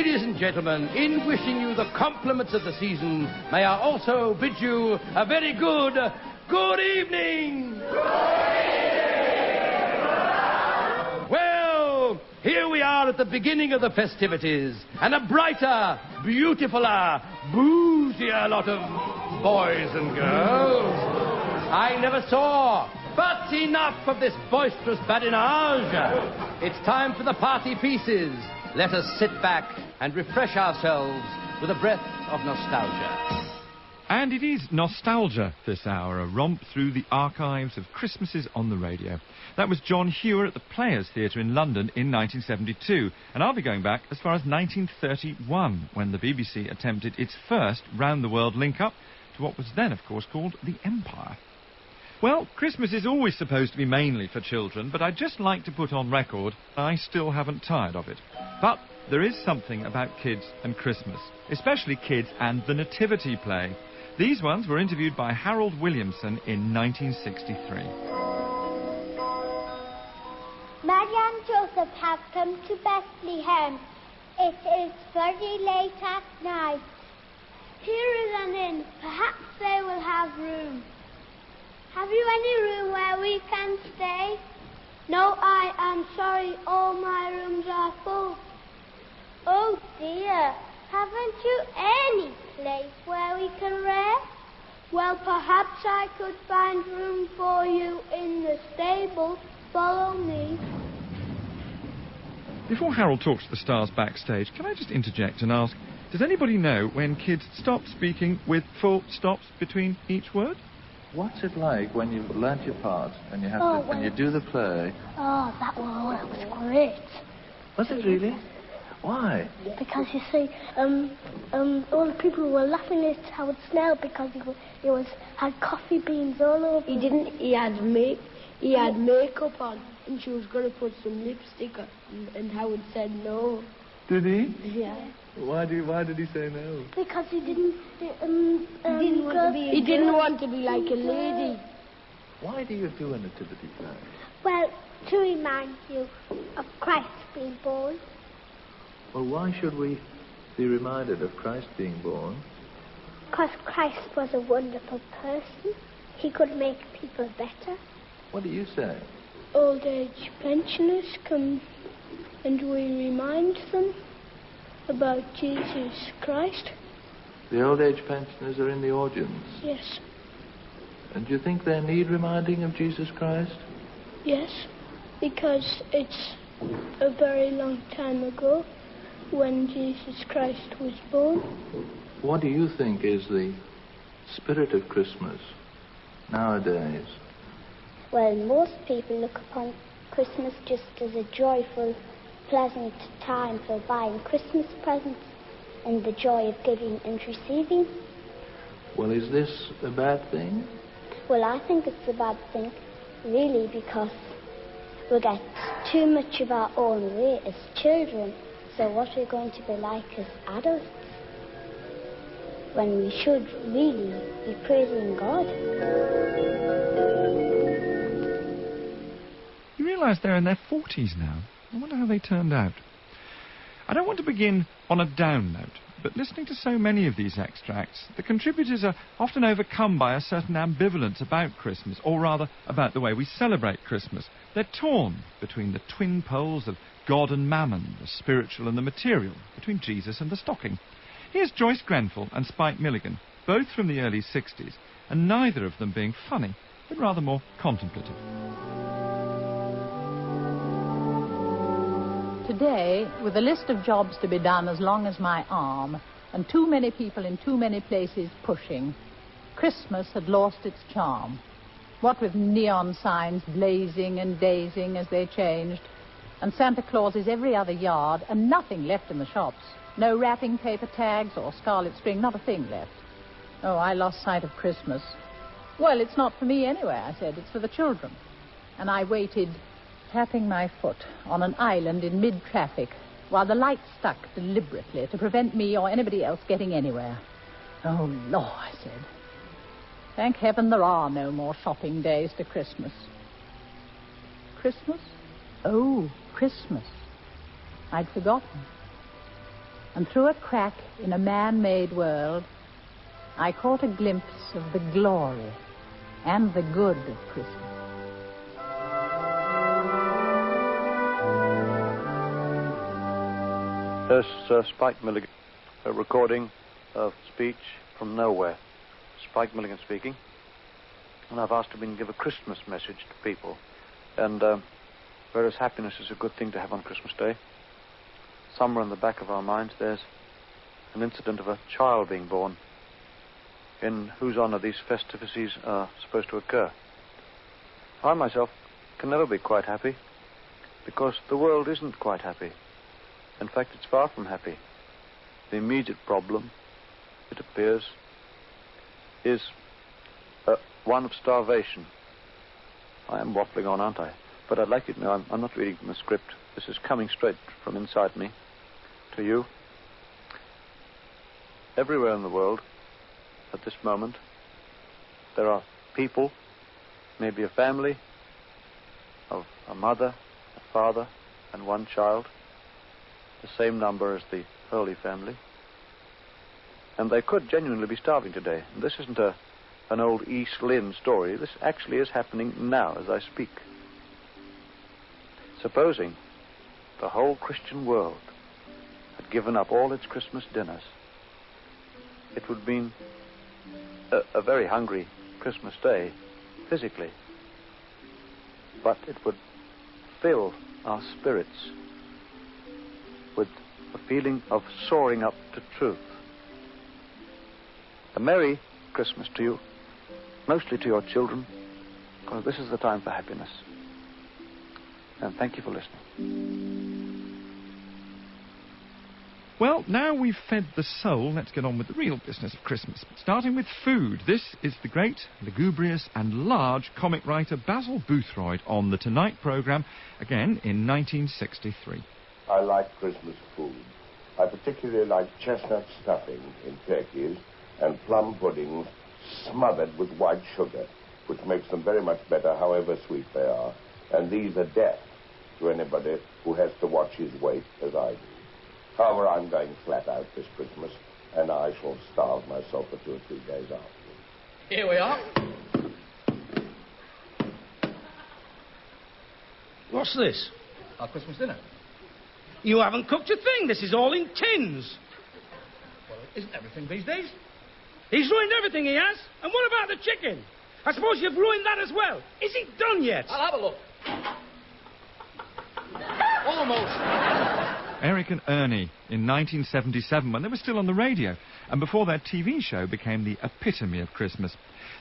Ladies and gentlemen, in wishing you the compliments of the season, may I also bid you a very good evening. Well, here we are at the beginning of the festivities, and a brighter, beautifuler, boozier lot of boys and girls I never saw. But enough of this boisterous badinage. It's time for the party pieces. Let us sit back and refresh ourselves with a breath of nostalgia. And it is nostalgia this hour, a romp through the archives of Christmases on the radio. That was John Hewer at the Players Theatre in London in 1972. And I'll be going back as far as 1931, when the BBC attempted its first round-the-world link-up to what was then, of course, called the Empire. Well, Christmas is always supposed to be mainly for children, but I'd just like to put on record I still haven't tired of it. But there is something about kids and Christmas, especially kids and the Nativity play. These ones were interviewed by Harold Williamson in 1963. Mary and Joseph have come to Bethlehem. It is very late at night. Here is an inn. Perhaps they will have room. Have you any room where we can stay? No, I am sorry. All my rooms are full. Oh, dear. Haven't you any place where we can rest? Well, perhaps I could find room for you in the stable. Follow me. Before Harold talks to the stars backstage, can I just interject and ask, does anybody know when kids stop speaking with full stops between each word? What's it like when you've learnt your part and you have when you do the play? Oh, that was great. Was it really? Why? Because you see, all the people were laughing at Howard Snell because he had coffee beans all over. He had makeup on, and she was going to put some lipstick on, and Howard said no. Did he? Yeah. Why did he say no? Because he didn't. He didn't want to be like a lady. Why do you do a nativity play? Well, to remind you of Christ being born. Well, why should we be reminded of Christ being born? Because Christ was a wonderful person. He could make people better. What do you say? Old age pensioners come and we remind them about Jesus Christ. The old age pensioners are in the audience? Yes. And do you think they need reminding of Jesus Christ? Yes, because it's a very long time ago when Jesus Christ was born. What do you think is the spirit of Christmas nowadays? Well, most people look upon Christmas just as a joyful, pleasant time for buying Christmas presents and the joy of giving and receiving. Well, is this a bad thing? Well, I think it's a bad thing, really, because we get too much of our own way as children. So what are we going to be like as adults when we should really be praising God? You realise they're in their 40s now. I wonder how they turned out. I don't want to begin on a down note, but listening to so many of these extracts, the contributors are often overcome by a certain ambivalence about Christmas, or rather about the way we celebrate Christmas. They're torn between the twin poles of God and Mammon, the spiritual and the material, between Jesus and the stocking. Here's Joyce Grenfell and Spike Milligan, both from the early 60s, and neither of them being funny, but rather more contemplative. Today, with a list of jobs to be done as long as my arm, and too many people in too many places pushing, Christmas had lost its charm. What with neon signs blazing and dazing as they changed, and Santa Clauses every other yard, and nothing left in the shops. No wrapping paper tags or scarlet string, not a thing left. Oh, I lost sight of Christmas. Well, it's not for me anyway, I said. It's for the children. And I waited, tapping my foot on an island in mid-traffic, while the light stuck deliberately to prevent me or anybody else getting anywhere. Oh, Lord, I said. Thank heaven there are no more shopping days to Christmas. Christmas? Oh, Christmas. I'd forgotten. and through a crack in a man-made world, I caught a glimpse of the glory and the good of Christmas. There's Spike Milligan, a recording of speech from nowhere. Spike Milligan speaking. And I've asked him to give a Christmas message to people. And whereas happiness is a good thing to have on Christmas Day, somewhere in the back of our minds there's an incident of a child being born in whose honor these festivities are supposed to occur. I myself can never be quite happy because the world isn't quite happy. In fact, it's far from happy. The immediate problem, it appears, is one of starvation. I am waffling on, aren't I? But I'd like you to know I'm not reading from a script. This is coming straight from inside me to you. Everywhere in the world, at this moment, there are people, maybe a family of a mother, a father, and one child, the same number as the Hurley family, and they could genuinely be starving today. And this isn't an old East Lynne story. This actually is happening now as I speak. Supposing the whole Christian world had given up all its Christmas dinners, it would mean a very hungry Christmas Day, physically. But it would fill our spirits with a feeling of soaring up to truth. A Merry Christmas to you, mostly to your children, because this is the time for happiness. And thank you for listening. Well, now we've fed the soul, let's get on with the real business of Christmas. Starting with food. This is the great, lugubrious and large comic writer Basil Boothroyd on The Tonight programme, again in 1963. I like Christmas food. I particularly like chestnut stuffing in turkeys and plum puddings smothered with white sugar, which makes them very much better however sweet they are. And these are death to anybody who has to watch his weight as I do. However, I'm going flat out this Christmas, and I shall starve myself for 2 or 3 days afterwards. Here we are. What's this? Our Christmas dinner. You haven't cooked a thing. This is all in tins. Well, isn't everything these days? He's ruined everything, he has. And what about the chicken? I suppose you've ruined that as well. Is it done yet? I'll have a look. Almost. Eric and Ernie in 1977, when they were still on the radio, and before their TV show became the epitome of Christmas.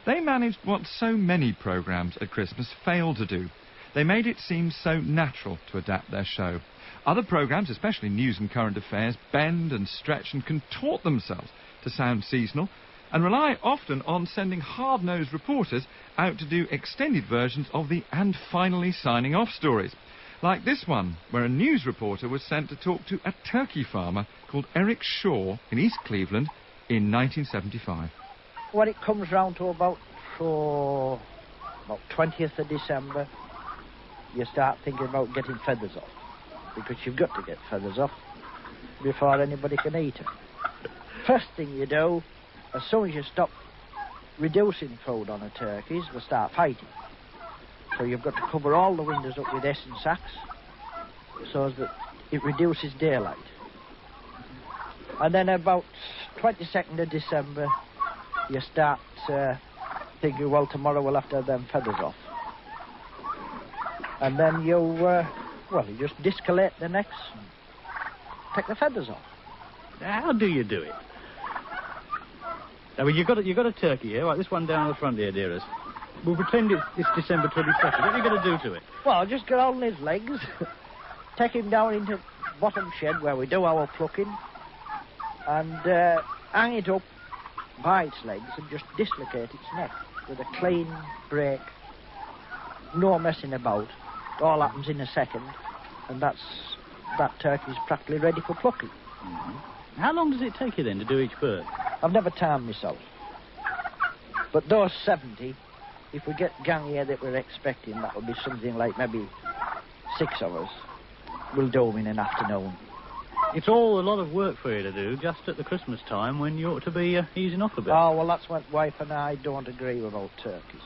They managed what so many programmes at Christmas fail to do. They made it seem so natural to adapt their show. Other programmes, especially news and current affairs, bend and stretch and contort themselves to sound seasonal, and rely often on sending hard-nosed reporters out to do extended versions of the "and finally signing off" stories. Like this one, where a news reporter was sent to talk to a turkey farmer called Eric Shaw in East Cleveland in 1975. When it comes round to about 20th of December, you start thinking about getting feathers off, because you've got to get feathers off before anybody can eat them. First thing you do, as soon as you stop reducing food on the turkeys, they start fighting. So you've got to cover all the windows up with essence sacks so that it reduces daylight. And then about 22nd of December, you start thinking, well, tomorrow we'll have to have them feathers off. And then you just discollate the necks and take the feathers off. How do you do it? Now, well, you've got a turkey here, right? This one down the front here, dearest. We'll pretend it's December 22nd. What are you going to do to it? Well, just get on his legs, take him down into bottom shed where we do our plucking, and hang it up by its legs and just dislocate its neck with a clean break. No messing about. It all happens in a second, and that turkey's practically ready for plucking. Mm-hmm. How long does it take you then to do each bird? I've never timed myself. But those 70, if we get gang here that we're expecting, that will be something like maybe 6 hours. We'll do them in an afternoon. It's all a lot of work for you to do just at the Christmas time when you ought to be easing off a bit. Oh, well, that's what wife and I don't agree about turkeys.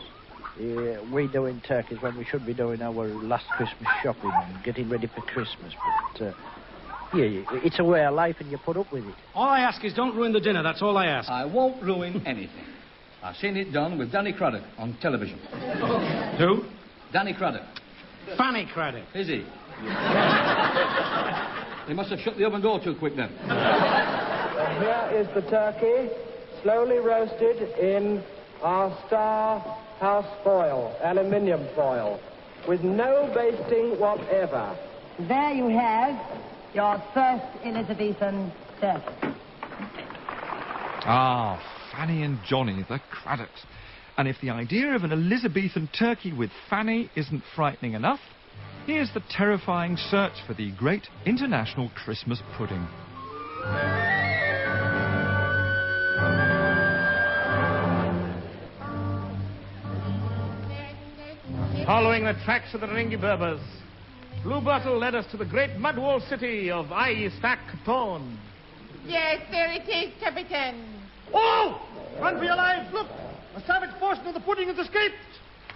We doing turkeys when we should be doing our last Christmas shopping and getting ready for Christmas. But, yeah, it's a way of life and you put up with it. All I ask is don't ruin the dinner, that's all I ask. I won't ruin anything. I've seen it done with Danny Craddock on television. Who? Danny Craddock. Fanny Craddock. Is he? They must have shut the oven door too quick then. And here is the turkey, slowly roasted in our star house foil, aluminium foil, with no basting whatever. There you have your first Elizabethan turkey. Ah, Fanny and Johnny, the Craddocks. And if the idea of an Elizabethan turkey with Fanny isn't frightening enough, here's the terrifying search for the great international Christmas pudding. Following the tracks of the Ringy-Berbers, Blue Bottle led us to the great mud-walled city of Aistak-Ton. Yes, there it is, Captain. Oh! Run for your lives! Look! A savage portion of the pudding has escaped!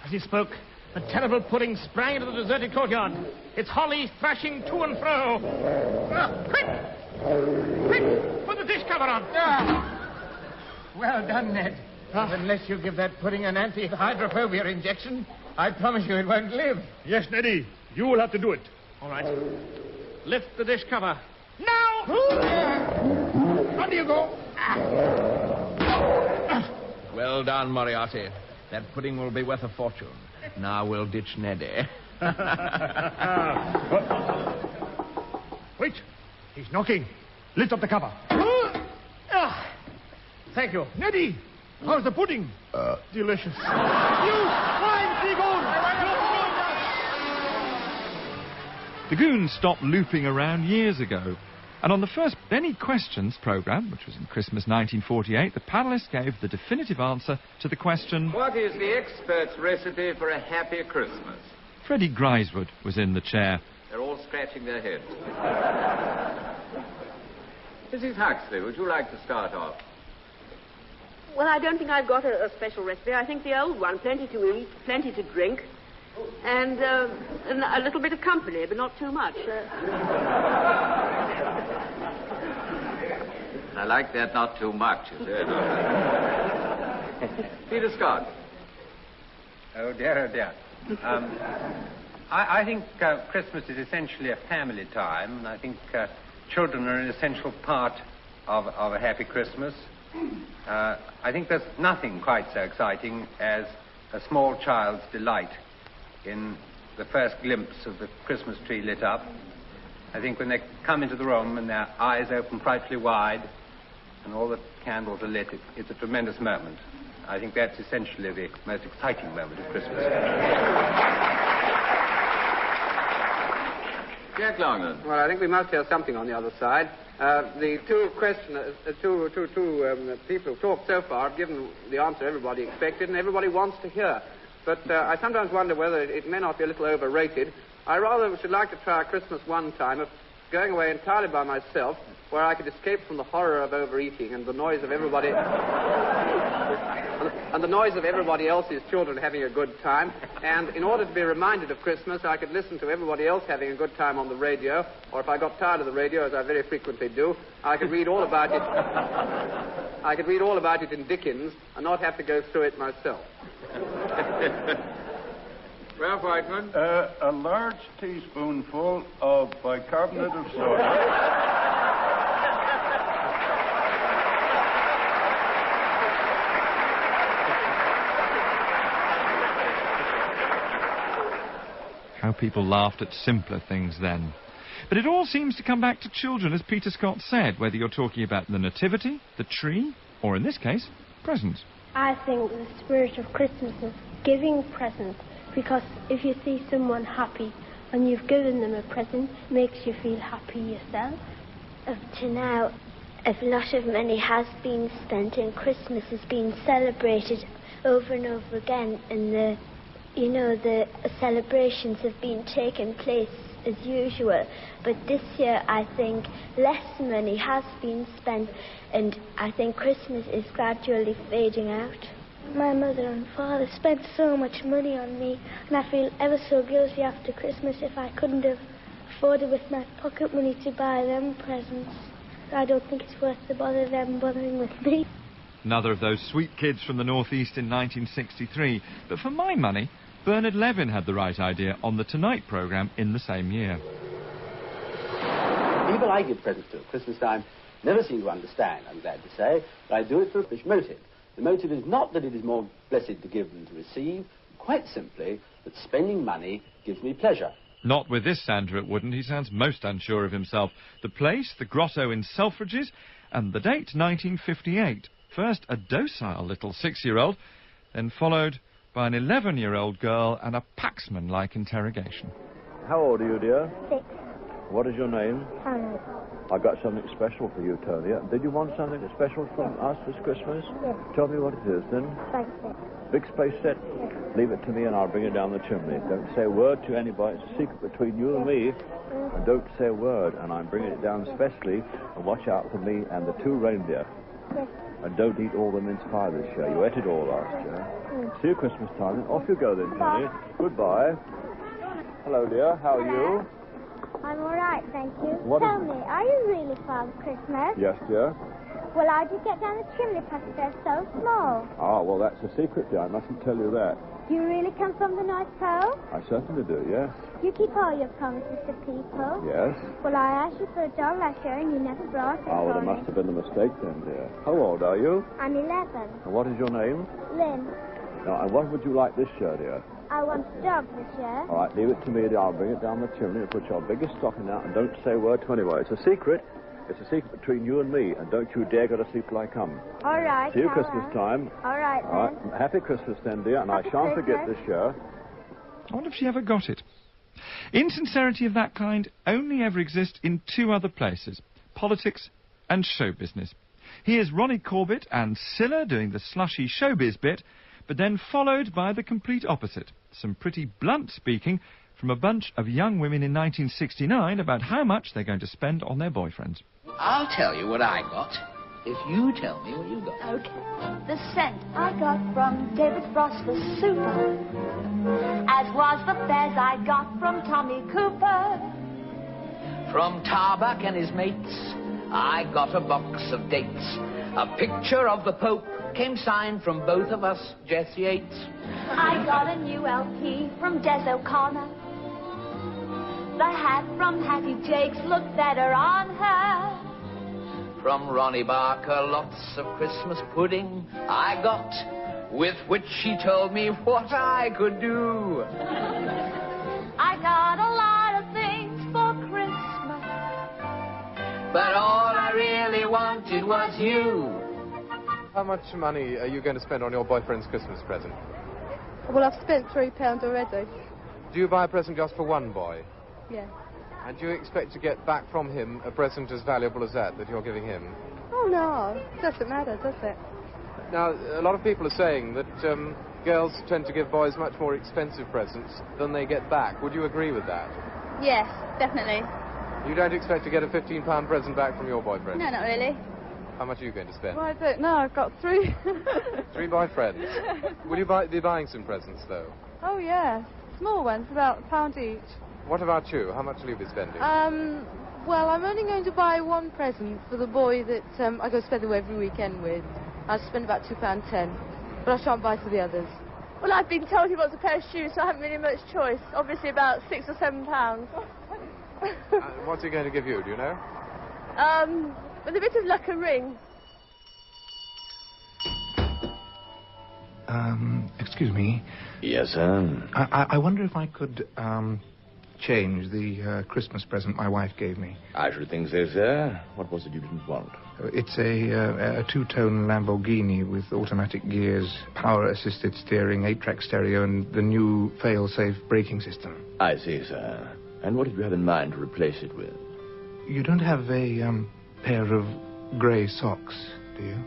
As he spoke, the terrible pudding sprang into the deserted courtyard, its holly thrashing to and fro. Quick! Quick! Put the dish cover on! Well done, Ned. Unless you give that pudding an anti-hydrophobia injection, I promise you it won't live. Yes, Neddy. You will have to do it. All right. Lift the dish cover. Now! On you go. Well done, Moriarty. That pudding will be worth a fortune. Now we'll ditch Neddy. Wait. He's knocking. Lift up the cover. Thank you. Neddy, how's the pudding? Delicious. You swine, begone! The Goons stopped looping around years ago. And on the first Any Questions programme, which was in Christmas 1948, the panellists gave the definitive answer to the question... What is the expert's recipe for a happy Christmas? Freddie Griswood was in the chair. They're all scratching their heads. Mrs. Huxley, would you like to start off? Well, I don't think I've got a special recipe. I think the old one, plenty to eat, plenty to drink, and a little bit of company, but not too much. I like that, not too much, is it? Peter Scott. Oh, dear, oh, dear. I think Christmas is essentially a family time, and I think children are an essential part of a happy Christmas. I think there's nothing quite so exciting as a small child's delight in the first glimpse of the Christmas tree lit up. I think when they come into the room and their eyes open frightfully wide and all the candles are lit, it's a tremendous moment. I think that's essentially the most exciting moment of Christmas. Jack Longman. Well, I think we must hear something on the other side. The two questioners, two people who've talked so far have given the answer everybody expected and everybody wants to hear. But I sometimes wonder whether it may not be a little overrated. I rather should like to try a Christmas one time of going away entirely by myself, where I could escape from the horror of overeating and the noise of everybody and the noise of everybody else's children having a good time. And in order to be reminded of Christmas, I could listen to everybody else having a good time on the radio, or if I got tired of the radio, as I very frequently do, I could read all about it. I could read all about it in Dickens and not have to go through it myself. Ralph Whiteman. A large teaspoonful of bicarbonate of soda. How people laughed at simpler things then. But it all seems to come back to children, as Peter Scott said, whether you're talking about the nativity, the tree, or in this case, presents. I think the spirit of Christmas is giving presents, because if you see someone happy and you've given them a present, it makes you feel happy yourself. Up to now, a lot of money has been spent and Christmas has been celebrated over and over again, and the celebrations have been taking place as usual. But this year, I think less money has been spent, and I think Christmas is gradually fading out. My mother and father spent so much money on me, and I feel ever so guilty after Christmas if I couldn't have afforded with my pocket money to buy them presents. I don't think it's worth the bother them bothering with me. Another of those sweet kids from the northeast in 1963. But for my money, Bernard Levin had the right idea on the Tonight programme in the same year. People I give presents to at Christmas time never seem to understand, I'm glad to say, but I do it for a fish motive. The motive is not that it is more blessed to give than to receive, quite simply that spending money gives me pleasure. Not with this Santa at Wooden. He sounds most unsure of himself. The place, the grotto in Selfridges, and the date, 1958. First, a docile little 6-year-old, then followed by an 11-year-old girl and a Paxman-like interrogation. How old are you, dear? 6. What is your name? Fanny. I got something special for you, Tony. Did you want something special from us this Christmas? Yes. Tell me what it is, then. Space set. Big space set? Yes. Leave it to me and I'll bring it down the chimney. Don't say a word to anybody. It's a secret between you and me. And don't say a word. And I'm bringing it down specially. And watch out for me and the 2 reindeer. Yes. And don't eat all the mince pie this year. You ate it all last year. See you Christmas time. Then off you go then, Tony. Goodbye. Hello, dear. How are you? I'm all right, thank you. Tell me, are you really Father Christmas? Yes, dear. Well, how'd you get down the chimney past they're so small? Ah, well, that's a secret, dear. I mustn't tell you that. Do you really come from the North Pole? I certainly do, yes. You keep all your promises to people. Yes. Well, I asked you for a doll last year and you never brought it Ah, well, for there me. must have been a mistake then, dear. How old are you? I'm 11. And what is your name? Lynn, Now, and what would you like this year, dear? I want a dog this year. All right, leave it to me, dear. I'll bring it down the chimney and put your biggest stocking out, and don't say a word to anyone. It's a secret. It's a secret between you and me, and don't you dare go to sleep till I come. All right. See you all Christmas right. time. All right, All right. Happy Christmas then, dear, and I shan't forget this year. I wonder if she ever got it. Insincerity of that kind only ever exists in 2 other places, politics and show business. Here's Ronnie Corbett and Scylla doing the slushy showbiz bit, but then followed by the complete opposite. Some pretty blunt speaking from a bunch of young women in 1969 about how much they're going to spend on their boyfriends. I'll tell you what I got if you tell me what you got. Okay. The scent I got from David Frost was super, as was the fez I got from Tommy Cooper. From Tarbuck and his mates, I got a box of dates. A picture of the Pope came signed from both of us, Jess Yates. I got a new LP from Des O'Connor. The hat from Hattie Jakes looked better on her. From Ronnie Barker, lots of Christmas pudding I got, with which she told me what I could do. I got a lot of things for Christmas, but all I really wanted was you. How much money are you going to spend on your boyfriend's Christmas present? Well, I've spent £3 already. Do you buy a present just for one boy? Yeah. And do you expect to get back from him a present as valuable as that you're giving him? Oh, no. It doesn't matter, does it? Now, a lot of people are saying that girls tend to give boys much more expensive presents than they get back. Would you agree with that? Yes, definitely. You don't expect to get a £15 present back from your boyfriend? No, not really. How much are you going to spend? Well, I don't know. I've got 3. 3 boyfriends. Will you be buying some presents, though? Oh, yeah. Small ones, about £1 each. What about you? How much will you be spending? Well, I'm only going to buy one present for the boy that I go spend away every weekend with. I'll spend about £2.10, but I shan't buy for the others. Well, I've been told he wants a pair of shoes, so I haven't really much choice. Obviously about £6 or £7. What's he going to give you, do you know? With a bit of luck, a ring. Excuse me. Yes, sir? I wonder if I could, change the Christmas present my wife gave me. I should think so, sir. What was it you didn't want? It's a 2-tone Lamborghini with automatic gears, power-assisted steering, 8-track stereo, and the new fail-safe braking system. I see, sir. And what did you have in mind to replace it with? You don't have a, pair of grey socks, do you?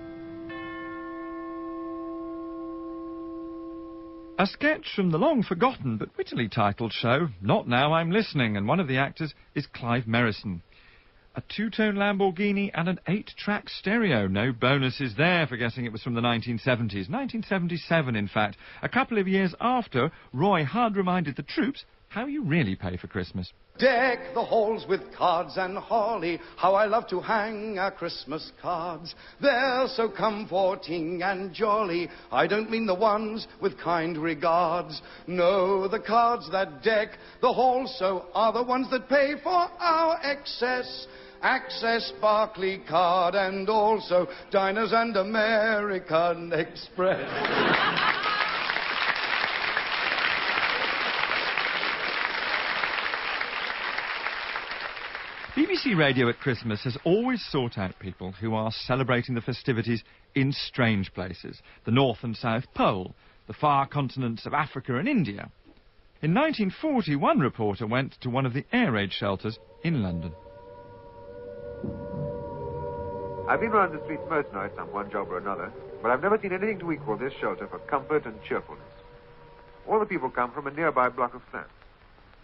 A sketch from the long-forgotten but wittily titled show, Not Now I'm Listening, and one of the actors is Clive Merrison. A two-tone Lamborghini and an 8-track stereo. No bonuses there for guessing it was from the 1970s. 1977, in fact. A couple of years after, Roy Hudd reminded the troops how you really pay for Christmas. Deck the halls with cards and holly, how I love to hang our Christmas cards. They're so comforting and jolly, I don't mean the ones with kind regards. No, the cards that deck the halls so are the ones that pay for our excess. Access Barclay card and also Diners and American Express. BBC Radio at Christmas has always sought out people who are celebrating the festivities in strange places. The North and South Pole, the far continents of Africa and India. In 1940, one reporter went to one of the air raid shelters in London. I've been round the streets most nights on one job or another, but I've never seen anything to equal this shelter for comfort and cheerfulness. All the people come from a nearby block of flats.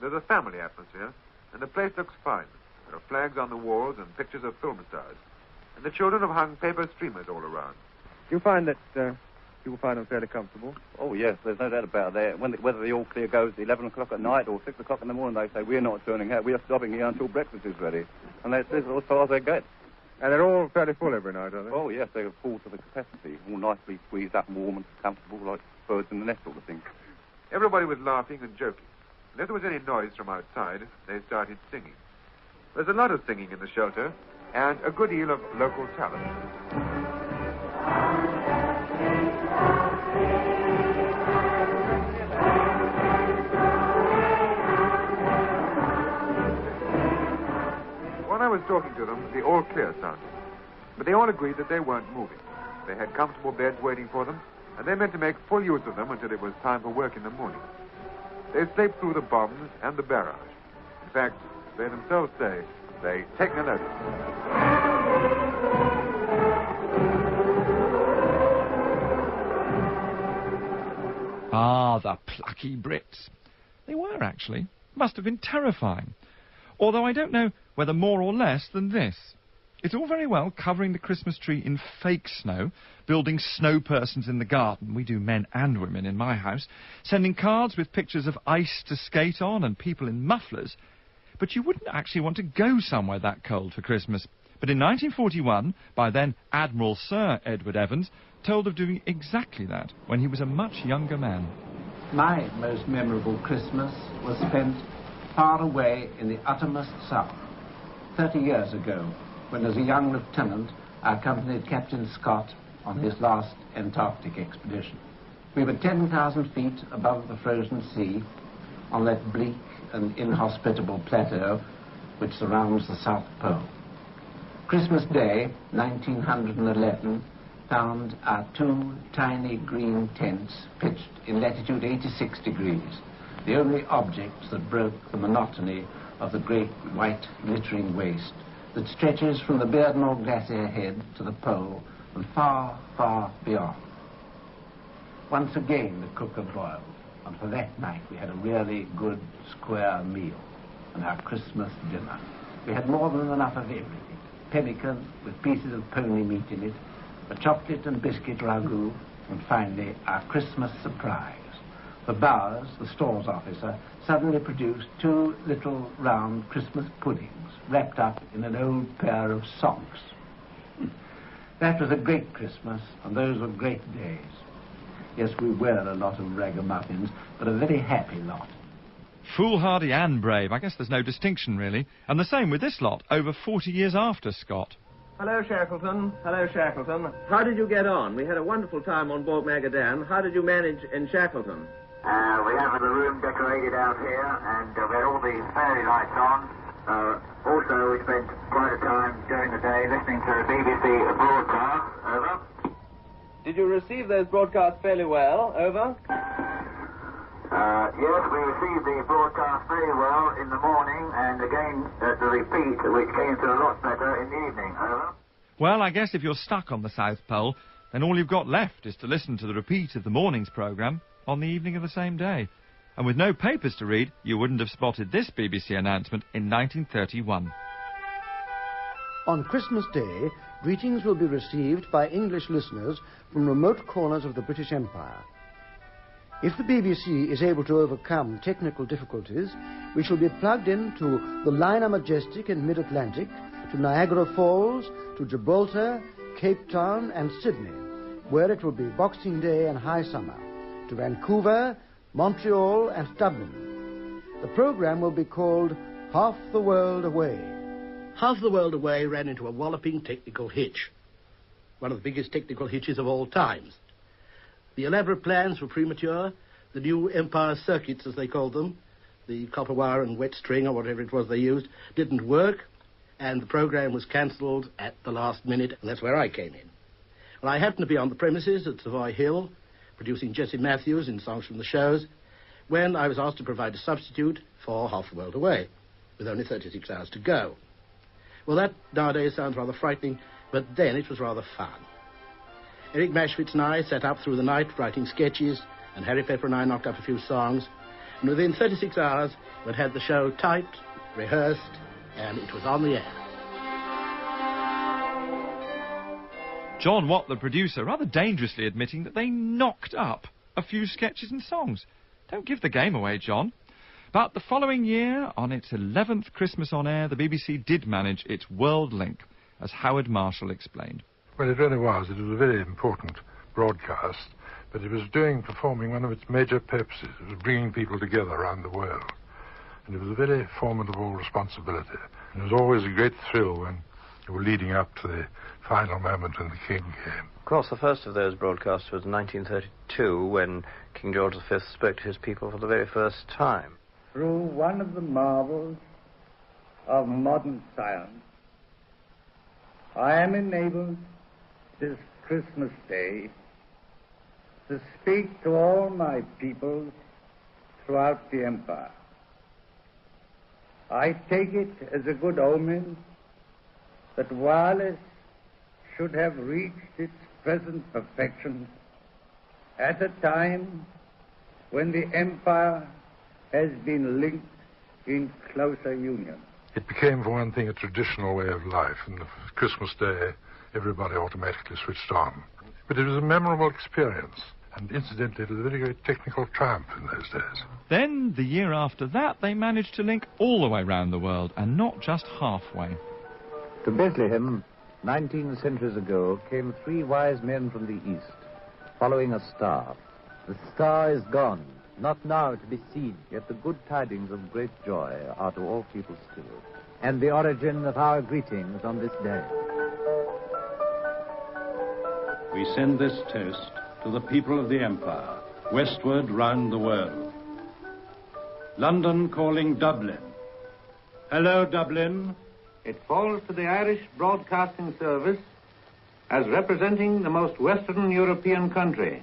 There's a family atmosphere, and the place looks fine. There are flags on the walls and pictures of film stars, and the children have hung paper streamers all around. Do you find that people find them fairly comfortable? Oh, yes, there's no doubt about that. Whether the all clear goes at 11 o'clock at night or 6 o'clock in the morning, they say, we're not turning out, we are stopping here until breakfast is ready. And that's as far as they get. And they're all fairly full every night, are they? Oh, yes, they're full to the capacity, all nicely squeezed up, warm and comfortable, like birds in the nest sort of thing. Everybody was laughing and joking. And if there was any noise from outside, they started singing. There's a lot of singing in the shelter, and a good deal of local talent. When I was talking to them, the all clear sounded. But they all agreed that they weren't moving. They had comfortable beds waiting for them, and they meant to make full use of them until it was time for work in the morning. They slept through the bombs and the barrage. In fact, they themselves say they take no notice. Ah, the plucky Brits. They were, actually. Must have been terrifying. Although I don't know whether more or less than this. It's all very well covering the Christmas tree in fake snow, building snow persons in the garden, we do men and women in my house, sending cards with pictures of ice to skate on and people in mufflers. But you wouldn't actually want to go somewhere that cold for Christmas. But in 1941, by then Admiral Sir Edward Evans, told of doing exactly that when he was a much younger man. My most memorable Christmas was spent far away in the uttermost south, 30 years ago, when as a young lieutenant I accompanied Captain Scott on his last Antarctic expedition. We were 10,000 feet above the frozen sea on that bleak and inhospitable plateau which surrounds the South Pole. Christmas Day, 1911, found our two tiny green tents pitched in latitude 86 degrees, the only objects that broke the monotony of the great white glittering waste that stretches from the Beardmore Glacier head to the pole and far, far beyond. Once again the cooker boiled, and for that night we had a really good square meal and our Christmas dinner. We had more than enough of everything. Pemmican with pieces of pony meat in it, a chocolate and biscuit ragout, and finally our Christmas surprise. For Bowers, the stores officer, suddenly produced two little round Christmas puddings wrapped up in an old pair of socks. That was a great Christmas, and those were great days. Yes, we were a lot of ragamuffins, but a very happy lot. Foolhardy and brave. I guess there's no distinction, really. And the same with this lot, over 40 years after Scott. Hello, Shackleton. Hello, Shackleton. How did you get on? We had a wonderful time on board Magadan. How did you manage in Shackleton? We have the room decorated out here, and we had all the fairy lights on. Also, we spent quite a time during the day listening to the BBC broadcast. Over. Did you receive those broadcasts fairly well? Over. Yes, we received the broadcast very well in the morning, and again at the repeat, which came through a lot better in the evening. Over. Well, I guess if you're stuck on the South Pole, then all you've got left is to listen to the repeat of the morning's programme on the evening of the same day. And with no papers to read, you wouldn't have spotted this BBC announcement in 1931. On Christmas Day, greetings will be received by English listeners from remote corners of the British Empire. If the BBC is able to overcome technical difficulties, we shall be plugged into the Liner Majestic in mid-Atlantic, to Niagara Falls, to Gibraltar, Cape Town and Sydney, where it will be Boxing Day and high summer, to Vancouver, Montreal and Dublin. The programme will be called Half the World Away. Half the World Away ran into a walloping technical hitch, one of the biggest technical hitches of all times. The elaborate plans were premature. The new Empire circuits, as they called them, the copper wire and wet string or whatever it was they used, didn't work, and the programme was cancelled at the last minute, and that's where I came in. Well, I happened to be on the premises at Savoy Hill, producing Jessie Matthews in Songs from the Shows, when I was asked to provide a substitute for Half the World Away, with only 36 hours to go. Well, that nowadays sounds rather frightening, but then it was rather fun. Eric Mashwitz and I sat up through the night writing sketches, and Harry Pepper and I knocked up a few songs, and within 36 hours we'd had the show typed, rehearsed, and it was on the air. John Watt, the producer, rather dangerously admitting that they knocked up a few sketches and songs. Don't give the game away, John. But the following year, on its 11th Christmas on air, the BBC did manage its world link, as Howard Marshall explained. Well, it really was. It was a very important broadcast, but it was performing one of its major purposes. It was bringing people together around the world. And it was a very formidable responsibility. And it was always a great thrill when you were leading up to the final moment when the King came. Of course, the first of those broadcasts was 1932, when King George V spoke to his people for the very first time. Through one of the marvels of modern science, I am enabled this Christmas Day to speak to all my people throughout the empire. I take it as a good omen that wireless should have reached its present perfection at a time when the empire has been linked in closer union. It became, for one thing, a traditional way of life, and the Christmas Day, everybody automatically switched on. But it was a memorable experience, and incidentally, it was a very great technical triumph in those days. Then, the year after that, they managed to link all the way round the world, and not just halfway. To Bethlehem, 19 centuries ago, came 3 wise men from the east, following a star. The star is gone, not now to be seen, yet the good tidings of great joy are to all people still, and the origin of our greetings on this day. We send this toast to the people of the Empire, westward round the world. London calling Dublin. Hello, Dublin. It falls to the Irish Broadcasting Service as representing the most Western European country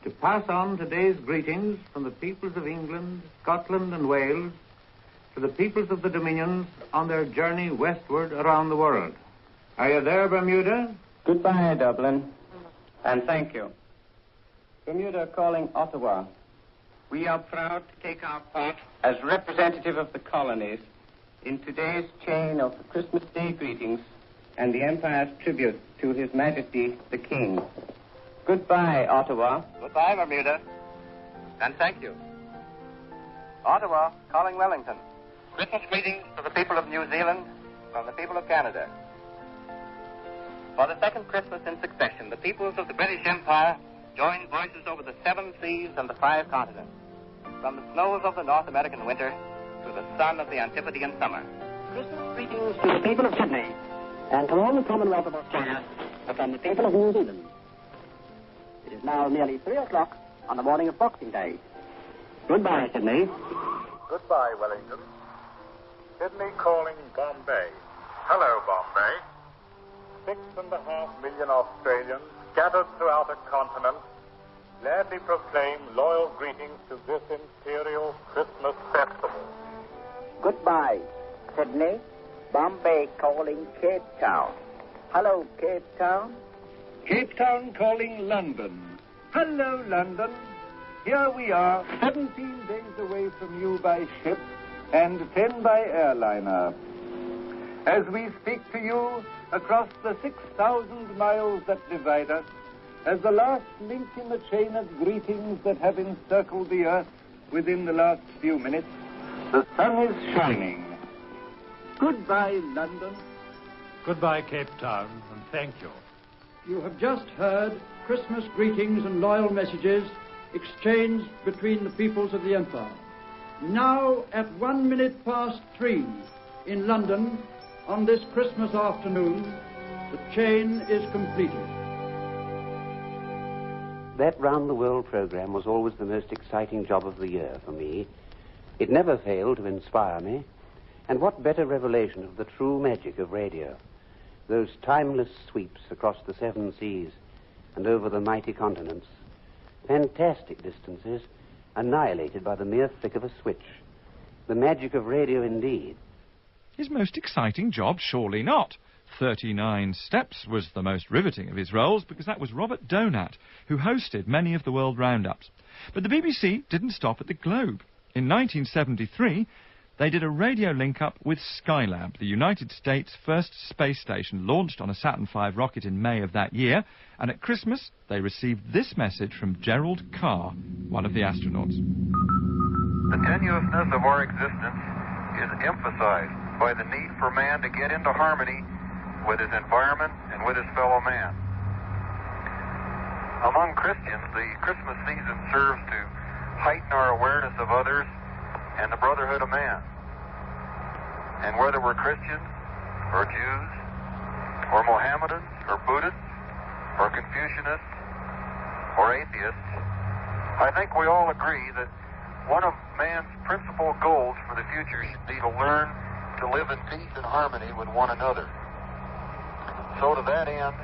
to pass on today's greetings from the peoples of England, Scotland and Wales to the peoples of the Dominions on their journey westward around the world. Are you there, Bermuda? Goodbye, Dublin, and thank you. Bermuda calling Ottawa. We are proud to take our part as representative of the colonies in today's chain of Christmas Day greetings and the Empire's tribute to His Majesty the King. Goodbye, Ottawa. Goodbye, Bermuda, and thank you. Ottawa calling Wellington. Christmas greetings to the people of New Zealand from the people of Canada. For the second Christmas in succession, the peoples of the British Empire join voices over the 7 seas and the 5 continents, from the snows of the North American winter to the sun of the Antipodean summer. Christmas greetings to the people of Sydney and to all the Commonwealth of Australia from the people of New Zealand. It is now nearly 3 o'clock on the morning of Boxing Day. Goodbye, Sydney. Goodbye, Wellington. Sydney calling Bombay. Hello, Bombay. 6.5 million Australians scattered throughout a continent gladly proclaim loyal greetings to this imperial Christmas festival. Goodbye, Sydney. Bombay calling Cape Town. Hello, Cape Town. Cape Town calling London. Hello, London. here we are, 17 days away from you by ship and 10 by airliner. As we speak to you across the 6,000 miles that divide us, as the last link in the chain of greetings that have encircled the earth within the last few minutes, the sun is shining. Goodbye, London. Goodbye, Cape Town, and thank you. You have just heard Christmas greetings and loyal messages exchanged between the peoples of the Empire. Now, at 3:01 in London, on this Christmas afternoon, the chain is completed. That Round the World program was always the most exciting job of the year for me. It never failed to inspire me. And what better revelation of the true magic of radio? Those timeless sweeps across the 7 seas and over the mighty continents. Fantastic distances annihilated by the mere flick of a switch. The magic of radio indeed. His most exciting job? Surely not. 39 Steps was the most riveting of his roles because that was Robert Donat, who hosted many of the world roundups. But the BBC didn't stop at the Globe. In 1973, they did a radio link-up with Skylab, the United States' first space station, launched on a Saturn V rocket in May of that year, and at Christmas they received this message from Gerald Carr, one of the astronauts. The tenuousness of our existence is emphasized by the need for man to get into harmony with his environment and with his fellow man. Among Christians, the Christmas season serves to heighten our awareness of others and the brotherhood of man. And whether we're Christians, or Jews, or Mohammedans, or Buddhists, or Confucianists, or atheists, I think we all agree that one of man's principal goals for the future should be to learn to live in peace and harmony with one another. So to that end,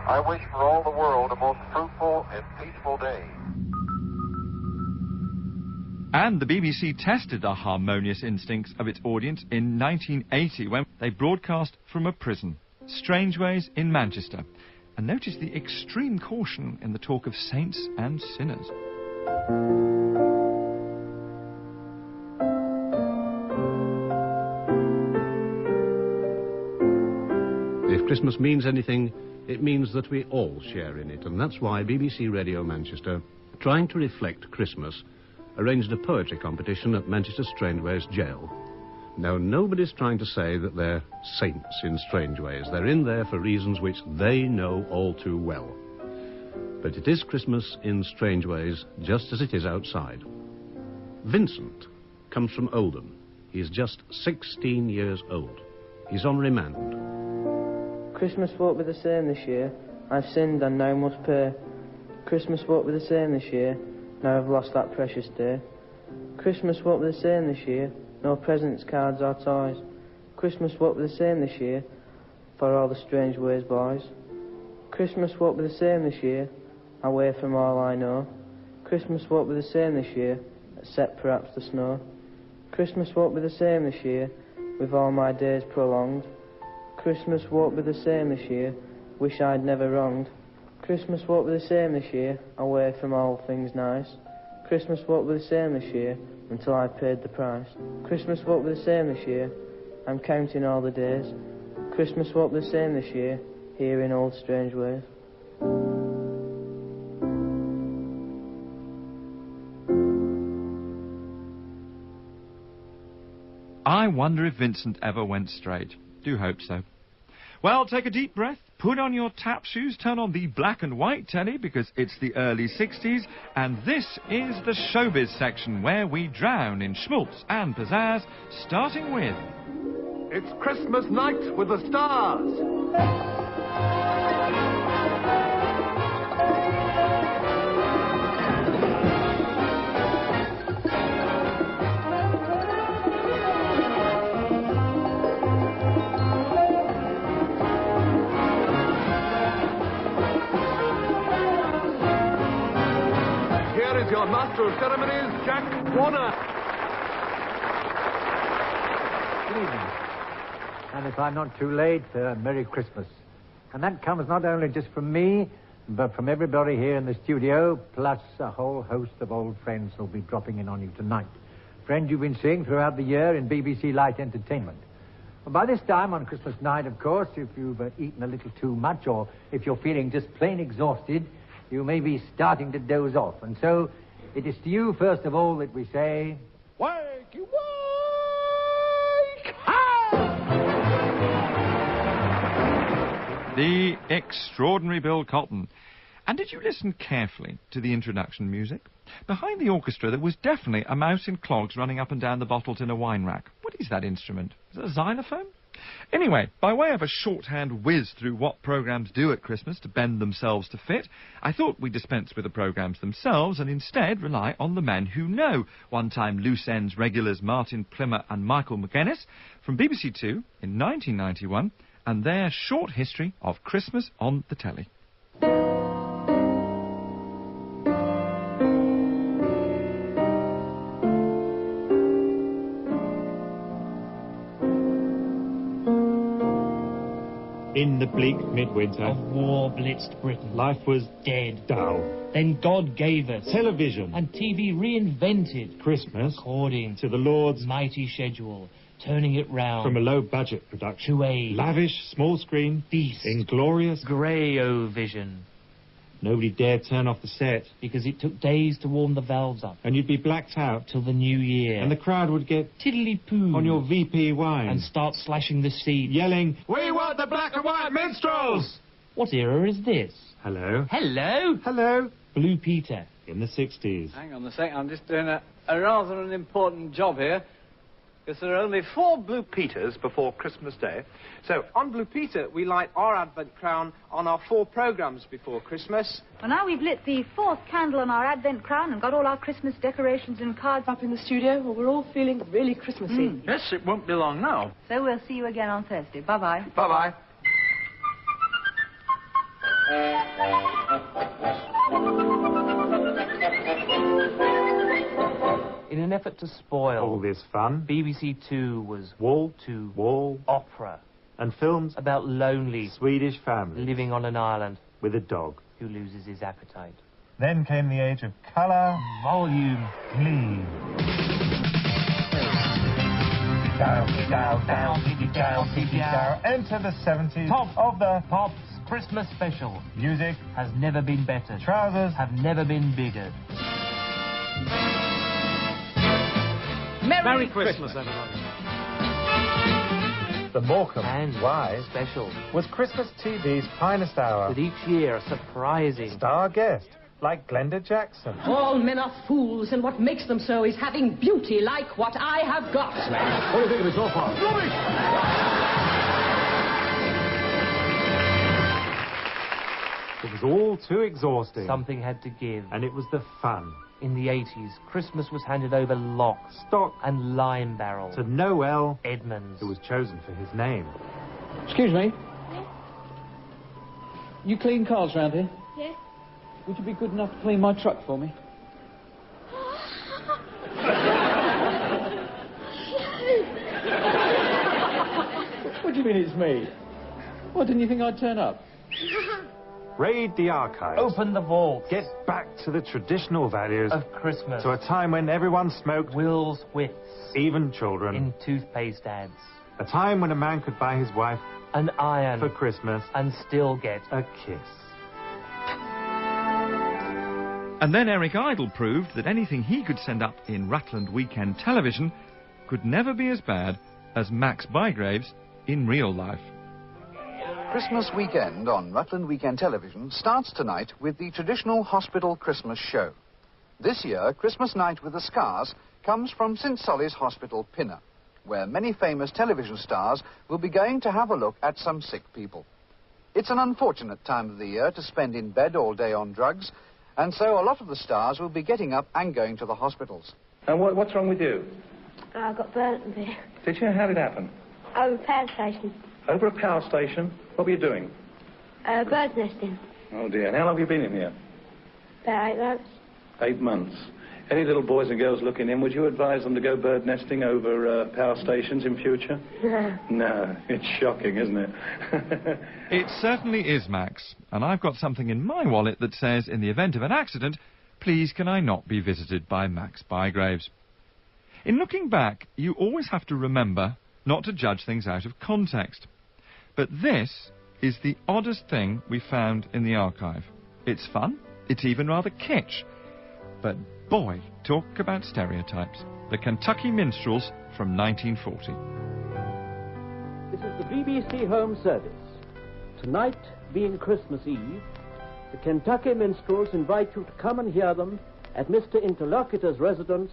I wish for all the world a most fruitful and peaceful day. And the BBC tested the harmonious instincts of its audience in 1980 when they broadcast from a prison, Strangeways in Manchester. And notice the extreme caution in the talk of saints and sinners. If Christmas means anything, it means that we all share in it, and that's why BBC Radio Manchester, trying to reflect Christmas, arranged a poetry competition at Manchester Strangeways Jail. Now, nobody's trying to say that they're saints in Strangeways. They're in there for reasons which they know all too well. But it is Christmas in Strangeways, just as it is outside. Vincent comes from Oldham. He's just 16 years old. He's on remand. Christmas won't be the same this year. I've sinned and now must pay. Christmas won't be the same this year. Now I've lost that precious day. Christmas won't be the same this year. No presents, cards or toys. Christmas won't be the same this year for all the Strangeways boys. Christmas won't be the same this year, away from all I know. Christmas won't be the same this year, except perhaps the snow. Christmas won't be the same this year, with all my days prolonged. Christmas won't be the same this year, wish I'd never wronged. Christmas won't be the same this year, away from all things nice. Christmas won't be the same this year, until I've paid the price. Christmas won't be the same this year, I'm counting all the days. Christmas won't be the same this year, here in old Strangeways. I wonder if Vincent ever went straight. Do hope so. Well, take a deep breath, put on your tap shoes, turn on the black and white telly because it's the early 60s, and this is the showbiz section where we drown in schmaltz and pizzazz, starting with... It's Christmas night with the stars. Your Master of Ceremonies, Jack Warner. Good evening. And if I'm not too late, Merry Christmas. And that comes not only just from me, but from everybody here in the studio, plus a whole host of old friends who'll be dropping in on you tonight. Friends you've been seeing throughout the year in BBC Light Entertainment. And by this time, on Christmas night, of course, if you've eaten a little too much, or if you're feeling just plain exhausted, you may be starting to doze off. And so, it is to you, first of all, that we say... Wake, you wake! The extraordinary Bill Cotton. And did you listen carefully to the introduction music? Behind the orchestra, there was definitely a mouse in clogs running up and down the bottles in a wine rack. What is that instrument? Is it a xylophone? Anyway, by way of a shorthand whiz through what programmes do at Christmas to bend themselves to fit, I thought we'd dispense with the programmes themselves and instead rely on the men who know. One-time Loose Ends regulars Martin Plimmer and Michael McGuinness from BBC Two in 1991 and their short history of Christmas on the telly. In the bleak midwinter of war-blitzed Britain, life was dead, dull. Then God gave us television, and TV reinvented Christmas according to the Lord's mighty schedule, turning it round from a low-budget production to a lavish, small-screen, feast, inglorious grey-o-vision. Nobody dared turn off the set because it took days to warm the valves up, and you'd be blacked out till the new year, and the crowd would get tiddly-poo on your VP wine and start slashing the seat, yelling, "We want the black and white minstrels!" What era is this? Hello. Hello. Hello. Blue Peter. In the 60s. Hang on a sec, I'm just doing a rather an important job here. Because there are only 4 Blue Peters before Christmas Day. So, on Blue Peter, we light our Advent crown on our 4 programmes before Christmas. Well, now we've lit the 4th candle on our Advent crown and got all our Christmas decorations and cards up in the studio. Well, we're all feeling really Christmassy. Yes, it won't be long now. So we'll see you again on Thursday. Bye-bye. Bye-bye. In an effort to spoil all this fun, BBC Two was wall-to-wall opera and films about lonely Swedish families living on an island with a dog who loses his appetite. Then came the age of colour, volume, glee. Down. Enter the 70s. Top of the Pops Christmas special. Music has never been better. Trousers have never been bigger. Merry Christmas, everybody. The Morecambe and Wise special was Christmas TV's finest hour. With each year a surprising star guest, like Glenda Jackson. All men are fools, and what makes them so is having beauty like what I have got. What do you think of it so far? It was all too exhausting. Something had to give. And it was the fun. In the 80s, Christmas was handed over lock, stock, and lime barrel to Noel Edmonds, who was chosen for his name. Excuse me. Yes? You clean cars round here? Yes. Would you be good enough to clean my truck for me? What do you mean it's me? What, didn't you think I'd turn up? Raid the archives. Open the vault. Get back to the traditional values of Christmas. To a time when everyone smoked Will's Wits. Even children. In toothpaste ads. A time when a man could buy his wife an iron for Christmas and still get a kiss. And then Eric Idle proved that anything he could send up in Rutland Weekend Television could never be as bad as Max Bygraves in real life. Christmas weekend on Rutland Weekend Television starts tonight with the traditional hospital Christmas show. This year, Christmas Night with the Scars comes from St Solly's Hospital, Pinner, where many famous television stars will be going to have a look at some sick people. It's an unfortunate time of the year to spend in bed all day on drugs, and so a lot of the stars will be getting up and going to the hospitals. And what's wrong with you? I got burnt there. Did you? How did it happen? Over a power station. Over a power station? What were you doing? Bird nesting. Oh dear, and how long have you been in here? About 8 months. 8 months. Any little boys and girls looking in, would you advise them to go bird nesting over power stations in future? No, it's shocking, isn't it? It certainly is, Max. And I've got something in my wallet that says, in the event of an accident, please can I not be visited by Max Bygraves. In looking back, you always have to remember not to judge things out of context. But this is the oddest thing we found in the archive. It's fun, it's even rather kitsch. But boy, talk about stereotypes. The Kentucky Minstrels from 1940. This is the BBC Home Service. Tonight, being Christmas Eve, the Kentucky Minstrels invite you to come and hear them at Mr. Interlocutor's residence,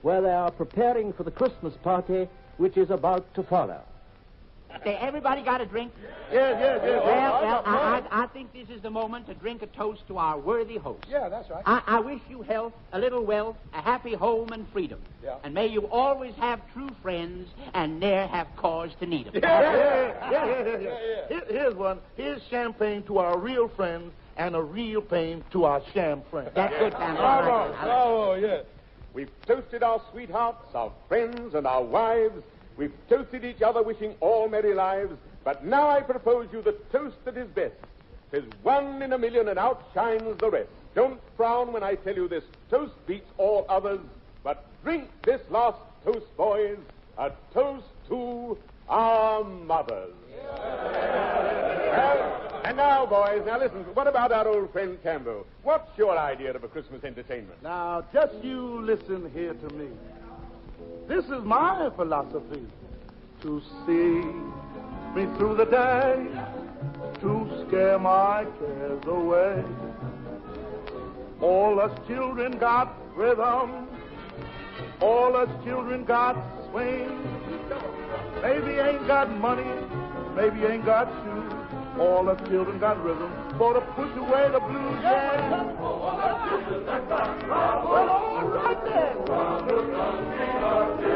where they are preparing for the Christmas party which is about to follow. Say, everybody got a drink? Yes. Well, I think this is the moment to drink a toast to our worthy host. Yeah, that's right. I wish you health, a little wealth, a happy home and freedom. Yeah. And may you always have true friends and ne'er have cause to need them. Yeah. Here's one. Here's champagne to our real friends and a real pain to our sham friends. That's good, Sam. Bravo, yeah. We've toasted our sweethearts, our friends, and our wives. We've toasted each other, wishing all merry lives. But now I propose you the toast that is best. 'Tis 1 in a million and outshines the rest. Don't frown when I tell you this toast beats all others. But drink this last toast, boys. A toast to our mothers. And now, boys, now listen. What about our old friend Campbell? What's your idea of a Christmas entertainment? Now, just you listen here to me. This is my philosophy. To see me through the day, to scare my cares away. All us children got rhythm, all us children got swing. Maybe ain't got money, maybe ain't got shoes. All us children got rhythm for to push away the blues, yeah. Well, all right then.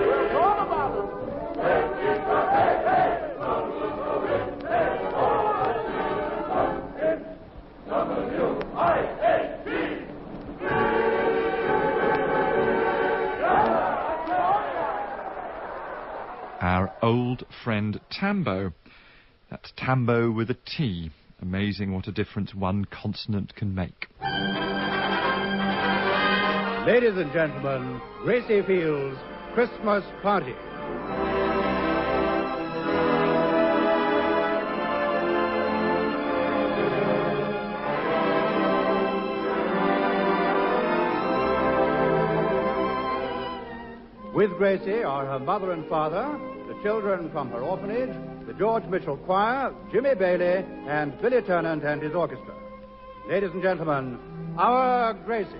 It's all about it. Our old friend Tambo. That's Tambo with a T. Amazing what a difference one consonant can make. Ladies and gentlemen, Gracie Field's Christmas Party. With Gracie are her mother and father, the children from her orphanage, the George Mitchell Choir, Jimmy Bailey, and Billy Tennant and his orchestra. Ladies and gentlemen, our Gracie.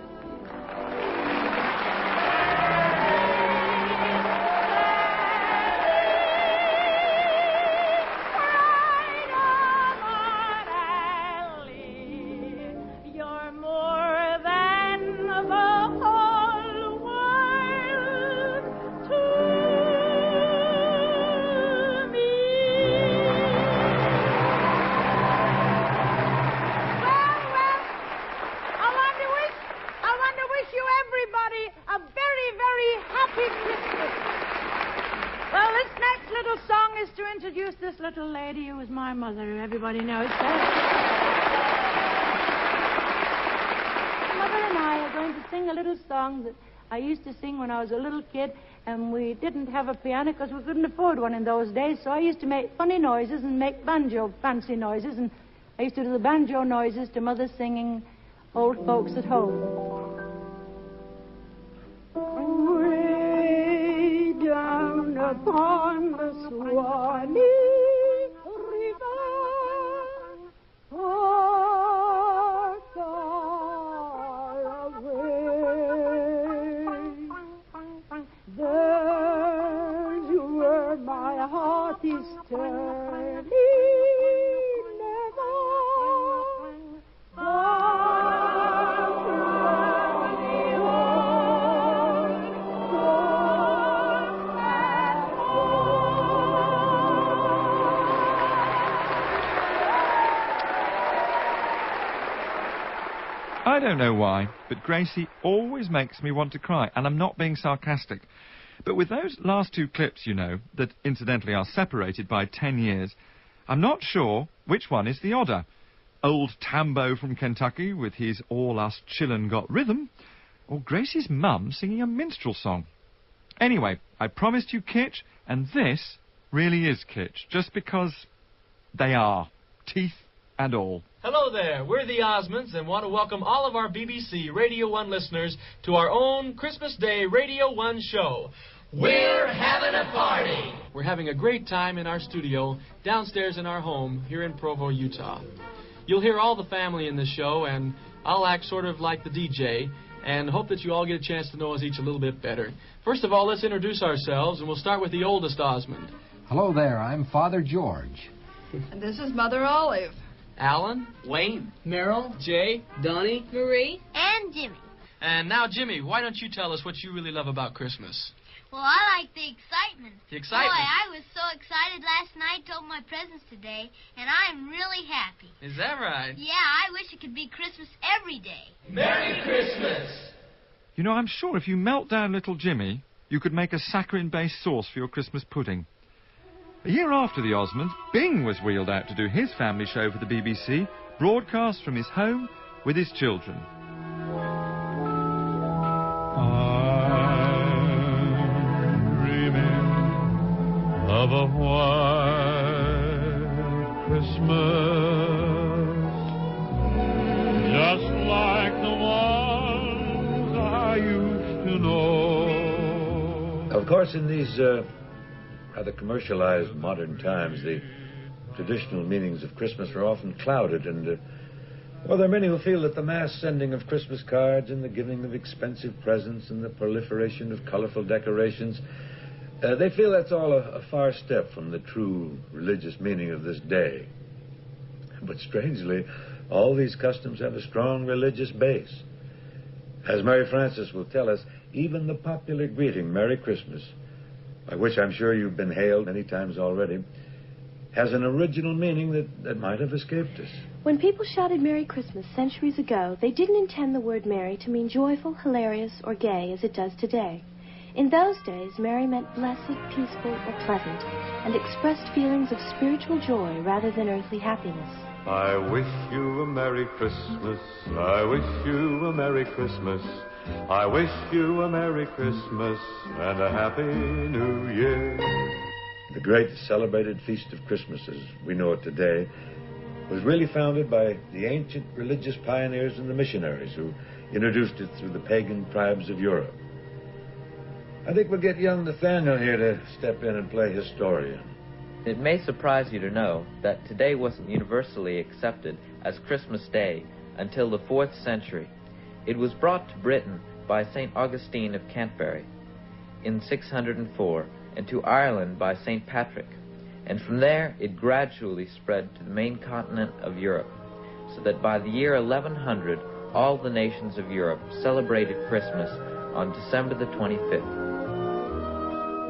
This little lady who was my mother, everybody knows that. Mother and I are going to sing a little song that I used to sing when I was a little kid, and we didn't have a piano because we couldn't afford one in those days, so I used to make funny noises and make banjo fancy noises, and I used to do the banjo noises to Mother singing Old Folks at Home. Way down upon the Swanee River, far, far away, there's where my heart is turning never. I don't know why, but Gracie always makes me want to cry, and I'm not being sarcastic. But with those last two clips, you know, that incidentally are separated by 10 years, I'm not sure which one is the odder. Old Tambo from Kentucky with his All Us Chillin' Got Rhythm, or Gracie's mum singing a minstrel song. Anyway, I promised you kitsch, and this really is kitsch, just because they are, teeth and all. Hello there, we're the Osmonds and want to welcome all of our BBC Radio 1 listeners to our own Christmas Day Radio 1 show. We're having a party! We're having a great time in our studio downstairs in our home here in Provo, Utah. You'll hear all the family in this show, and I'll act sort of like the DJ, and hope that you all get a chance to know us each a little bit better. First of all, let's introduce ourselves, and we'll start with the oldest Osmond. Hello there, I'm Father George. And this is Mother Olive. Alan, Wayne, Merrill, Jay, Donnie, Marie, and Jimmy. And now, Jimmy, why don't you tell us what you really love about Christmas? Well, I like the excitement. The excitement? Boy, I was so excited last night to open my presents today, and I'm really happy. Is that right? Yeah, I wish it could be Christmas every day. Merry Christmas! You know, I'm sure if you melt down little Jimmy, you could make a saccharine-based sauce for your Christmas pudding. A year after the Osmonds, Bing was wheeled out to do his family show for the BBC, broadcast from his home with his children. I'm dreaming of a white Christmas, just like the ones I used to know. Of course, in these rather commercialized modern times, the traditional meanings of Christmas are often clouded, and well, there are many who feel that the mass sending of Christmas cards and the giving of expensive presents and the proliferation of colorful decorations, they feel that's all a far step from the true religious meaning of this day. But strangely, all these customs have a strong religious base. As Mary Frances will tell us, even the popular greeting, Merry Christmas, by which I'm sure you've been hailed many times already, has an original meaning that might have escaped us. When people shouted Merry Christmas centuries ago, they didn't intend the word merry to mean joyful, hilarious, or gay as it does today. In those days, merry meant blessed, peaceful, or pleasant, and expressed feelings of spiritual joy rather than earthly happiness. I wish you a Merry Christmas. I wish you a Merry Christmas. I wish you a Merry Christmas and a Happy New Year. The great celebrated feast of Christmas, as we know it today, was really founded by the ancient religious pioneers and the missionaries who introduced it through the pagan tribes of Europe. I think we'll get young Nathaniel here to step in and play historian. It may surprise you to know that today wasn't universally accepted as Christmas Day until the 4th century. It was brought to Britain by St. Augustine of Canterbury in 604 and to Ireland by St. Patrick. And from there it gradually spread to the main continent of Europe, so that by the year 1100 all the nations of Europe celebrated Christmas on December the 25th.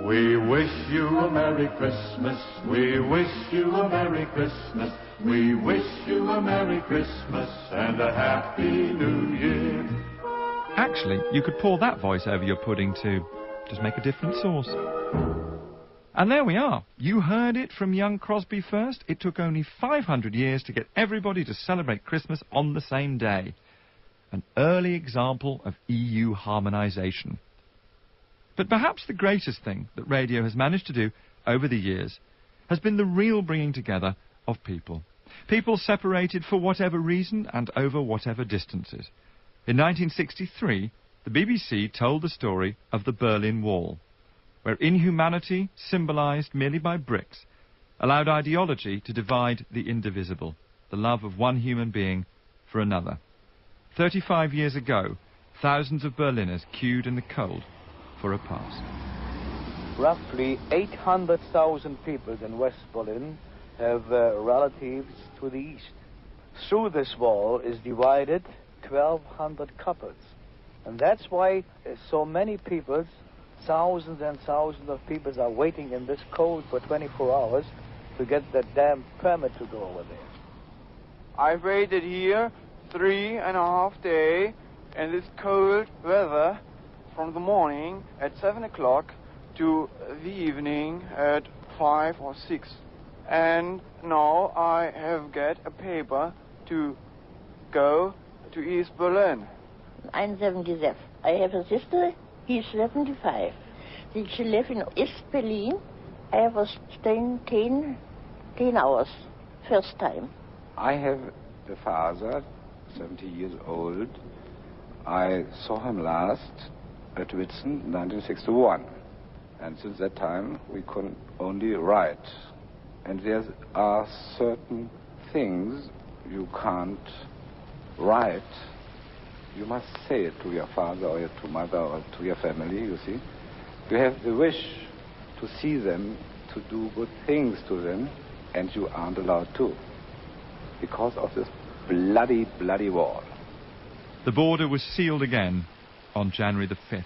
We wish you a Merry Christmas. We wish you a Merry Christmas. We wish you a Merry Christmas and a Happy New Year. Actually, you could pour that voice over your pudding too. Just make a different sauce. And there we are. You heard it from young Crosby first. It took only 500 years to get everybody to celebrate Christmas on the same day. An early example of EU harmonisation. But perhaps the greatest thing that radio has managed to do over the years has been the real bringing together of people. People separated for whatever reason and over whatever distances. In 1963, the BBC told the story of the Berlin Wall, where inhumanity, symbolised merely by bricks, allowed ideology to divide the indivisible, the love of one human being for another. 35 years ago, thousands of Berliners queued in the cold for a pass. Roughly 800,000 people in West Berlin have relatives to the east. Through this wall is divided 1,200 couples. And that's why so many people, thousands and thousands of people are waiting in this cold for 24 hours to get that damn permit to go over there. I've waited here 3.5 days in this cold weather from the morning at 7 o'clock to the evening at 5 or 6. And now I have got a paper to go to East Berlin. I'm 77. I have a sister, he's 75. She lives in East Berlin. I was staying 10 hours, first time. I have a father, 70 years old. I saw him last at Whitson, 1961. And since that time, we could only write. And there are certain things you can't write. You must say it to your father or to mother or to your family, you see. You have the wish to see them, to do good things to them, and you aren't allowed to because of this bloody, bloody war. The border was sealed again on January the 5th.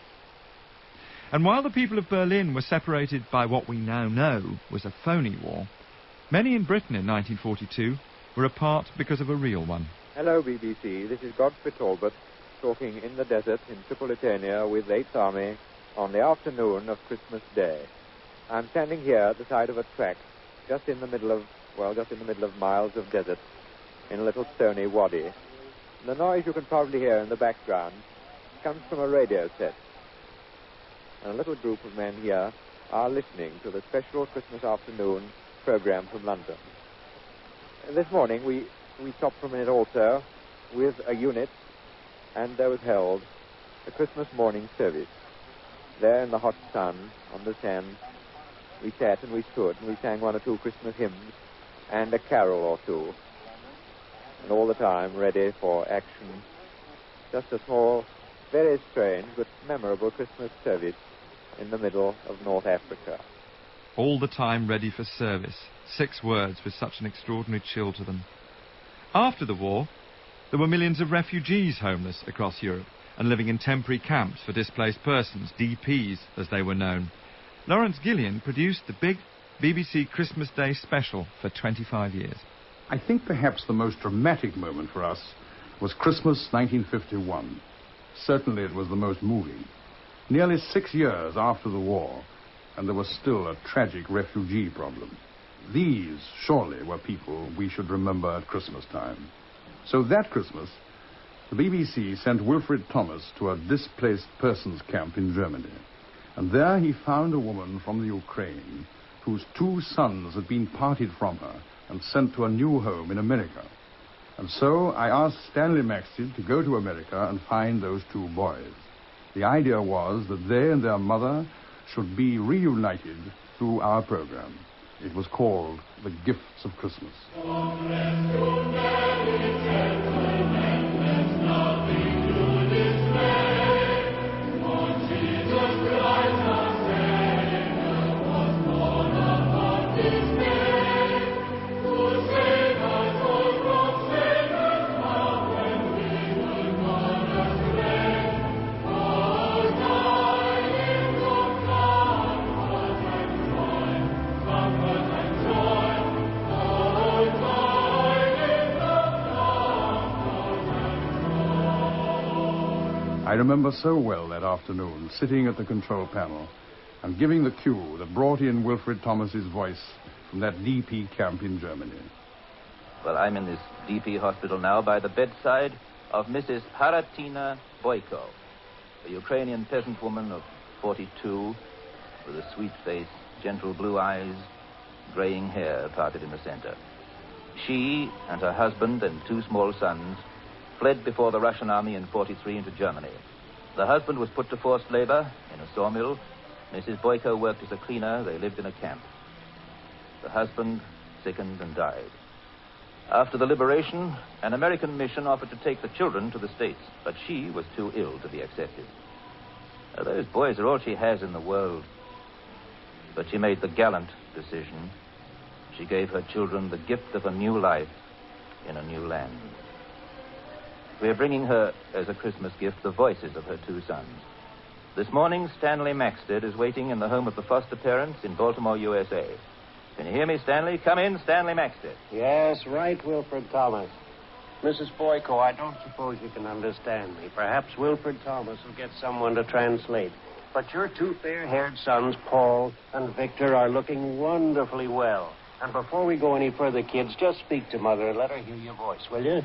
And while the people of Berlin were separated by what we now know was a phony war, many in Britain in 1942 were apart because of a real one. Hello, BBC. This is Godfrey Talbot talking in the desert in Tripolitania with the 8th Army on the afternoon of Christmas Day. I'm standing here at the side of a track, just in the middle of miles of desert, in a little stony wadi. The noise you can probably hear in the background comes from a radio set. And a little group of men here are listening to the special Christmas afternoon program from London. This morning we stopped for a minute also with a unit, and there was held a Christmas morning service. There in the hot sun, on the sand, we sat and we stood and we sang one or two Christmas hymns and a carol or two. And all the time ready for action. Just a small, very strange but memorable Christmas service in the middle of North Africa. All the time ready for service. 6 words with such an extraordinary chill to them. After the war, there were millions of refugees homeless across Europe and living in temporary camps for displaced persons, DPs as they were known. Lawrence Gillian produced the big BBC Christmas Day special for 25 years. I think perhaps the most dramatic moment for us was Christmas 1951. Certainly it was the most moving. Nearly 6 years after the war, and there was still a tragic refugee problem. These, surely, were people we should remember at Christmas time. So that Christmas, the BBC sent Wilfred Thomas to a displaced persons camp in Germany. And there he found a woman from the Ukraine whose 2 sons had been parted from her and sent to a new home in America. And so I asked Stanley Maxted to go to America and find those 2 boys. The idea was that they and their mother should be reunited through our program. It was called The Gifts of Christmas. I remember so well that afternoon, sitting at the control panel and giving the cue that brought in Wilfred Thomas's voice from that DP camp in Germany. Well, I'm in this DP hospital now by the bedside of Mrs. Haratina Boyko, a Ukrainian peasant woman of 42 with a sweet face, gentle blue eyes, graying hair parted in the center. She and her husband and 2 small sons fled before the Russian army in 43 into Germany. The husband was put to forced labor in a sawmill. Mrs. Boyko worked as a cleaner. They lived in a camp. The husband sickened and died. After the liberation, an American mission offered to take the children to the States, but she was too ill to be accepted. Now, those boys are all she has in the world. But she made the gallant decision. She gave her children the gift of a new life in a new land. We're bringing her, as a Christmas gift, the voices of her 2 sons. This morning, Stanley Maxted is waiting in the home of the foster parents in Baltimore, USA. Can you hear me, Stanley? Come in, Stanley Maxted. Yes, right, Wilfred Thomas. Mrs. Boyko, I don't suppose you can understand me. Perhaps Wilfred Thomas will get someone to translate. But your two fair-haired sons, Paul and Victor, are looking wonderfully well. And before we go any further, kids, just speak to Mother and let her hear your voice, will you?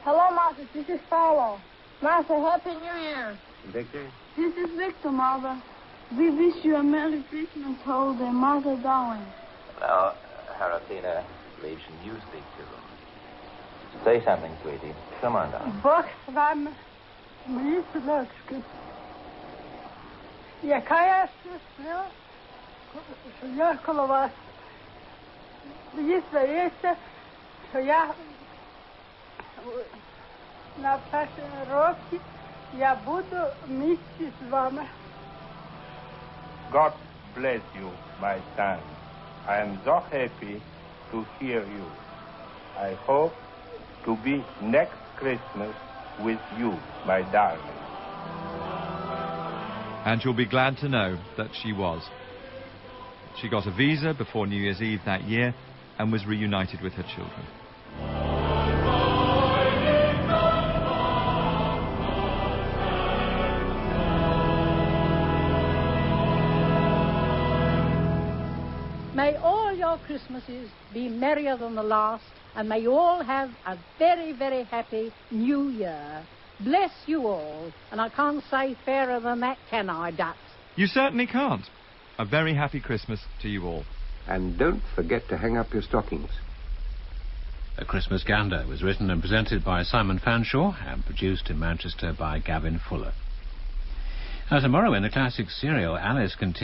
Hello, Martha. This is Paolo. Martha, Happy New Year. Victor? This is Victor, Mother. We wish you a Merry Christmas holiday, Mother darling. Now, Haratina, Legion, you speak to them. Say something, sweetie. Come on now. Бог с вами, мои сыночки. Яка счастлива, що я коло вас. Мені здається, що я на першому році я буду в місті з вами. God bless you, my son. I am so happy to hear you. I hope to be next Christmas with you, my darling. And you'll be glad to know that she was. She got a visa before New Year's Eve that year and was reunited with her children. May all your Christmases be merrier than the last, and may you all have a very, very happy New Year. Bless you all, and I can't say fairer than that, can I, Ducks? You certainly can't. A very happy Christmas to you all. And don't forget to hang up your stockings. A Christmas Gander was written and presented by Simon Fanshawe and produced in Manchester by Gavin Fuller. Now, tomorrow in the classic serial, Alice continues.